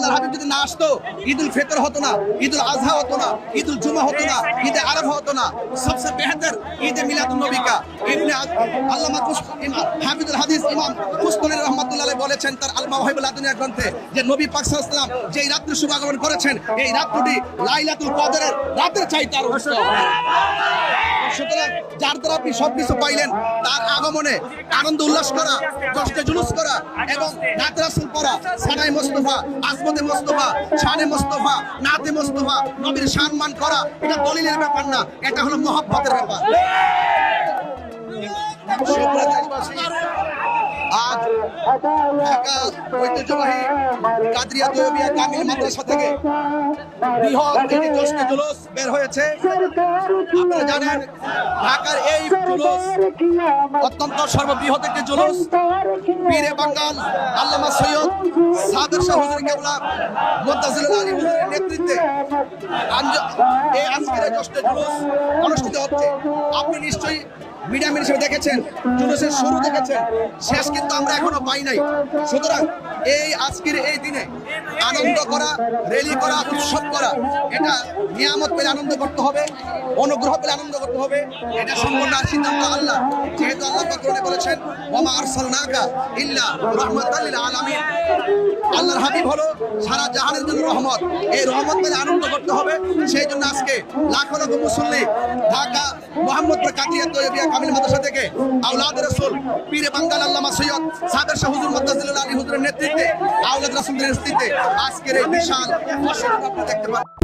আল্লাহর হাবিব যদি না আসতো ঈদুল ফিতর হতো না, ঈদুল আজহা হতো না, ঈদুল জুমা হতো না, ঈদে আরাফা হতো না। সবচেয়ে বেহতর ঈদে মিলাদুন নবী কা ইবনে আল্লামা হাফিজুল হাদিস ইমাম কুস্তুরী রাহমাতুল্লাহ আলাইহি বলেছেন তার আল মাওয়াহিবুল লাদুনিয়া গ্রন্থে যে নবী পাক সাল্লাল্লাহু আলাইহি ওয়াসাল্লাম যে রাত্রি শুভাগমন করেছেন, এই রাত্রিটি লাইলাতুল কদরের রাতের চাইতে আরো উত্তম। সুতরাং যার দ্বারা আপনি সবকিছু পাইলেন, তার আগমনে আনন্দ উল্লাস করা, জশ্নে জুলুস করা এবং নাত রাসূল পড়া, সানায়ে মুস্তাফা, আজমতে মুস্তাফা, শানে মুস্তাফা, নাতে মুস্তাফা, নবীর সম্মান করা, এটা দলিলের ব্যাপার না, এটা হলো মহব্বতের ব্যাপার। আজ ঢাকা ঐতিহ্যবাহী কাদরিয়া তৈয়বিয়া কামিল মাদ্রাসা থেকে বৃহৎ একটি জশ্নে জুলুস বের হয়েছে। আপনারা জানেন ঢাকার এই জুলুস অত্যন্ত সর্ববৃহৎ একটি জুলুস। পীরে বাঙ্গাল আল্লামা সৈয়দ সাদের শাহ হুজুর কেবলা মুত্তাসিলুল আলী হুজুরের নেতৃত্বে এই আজকের জশ্নে জুলুস অনুষ্ঠিত হচ্ছে। আপনি নিশ্চয়ই মিডিয়া হিসেবে দেখেছেন, জুলুসের শুরু দেখেছেন, শেষ কিন্তু আমরা এখনো পাই নাই। সুতরাং এই আজকের এই দিনে আনন্দ করা, র্যালি করা, উৎসব করা, এটা নিয়ামত পেলে আনন্দ করতে হবে, অনুগ্রহ পেলে আনন্দ করতে হবে। এটা সম্পূর্ণ সিদ্ধান্ত আল্লাহ। যেহেতু আল্লাহ পাক কোরআনে বলেছেন ওয়ামা আরসালনাকা ইল্লা রাহমাতাল লিল আলামিন, আল্লাহর হাবিব হলো সারা জাহানের জন্য রহমত। এই রহমত পেলে আনন্দ করতে হবে। সেই জন্য আজকে লাখো লাখো মুসল্লি ঢাকা মোহাম্মদপুর কাদরিয়া তৈয়বিয়া কামিল মাদ্রাসা থেকে আওলাদ রাসূল পীরে বাঙ্গাল আল্লামা সৈয়দ সাদের শাহ হুজুর মুত্তাসিলুল আলী হুজুরের নেতৃত্বে, আওলাদ রাসূলের নেতৃত্বে আজকের এই বিশাল অসংখ্য আপনি দেখতে পাচ্ছেন।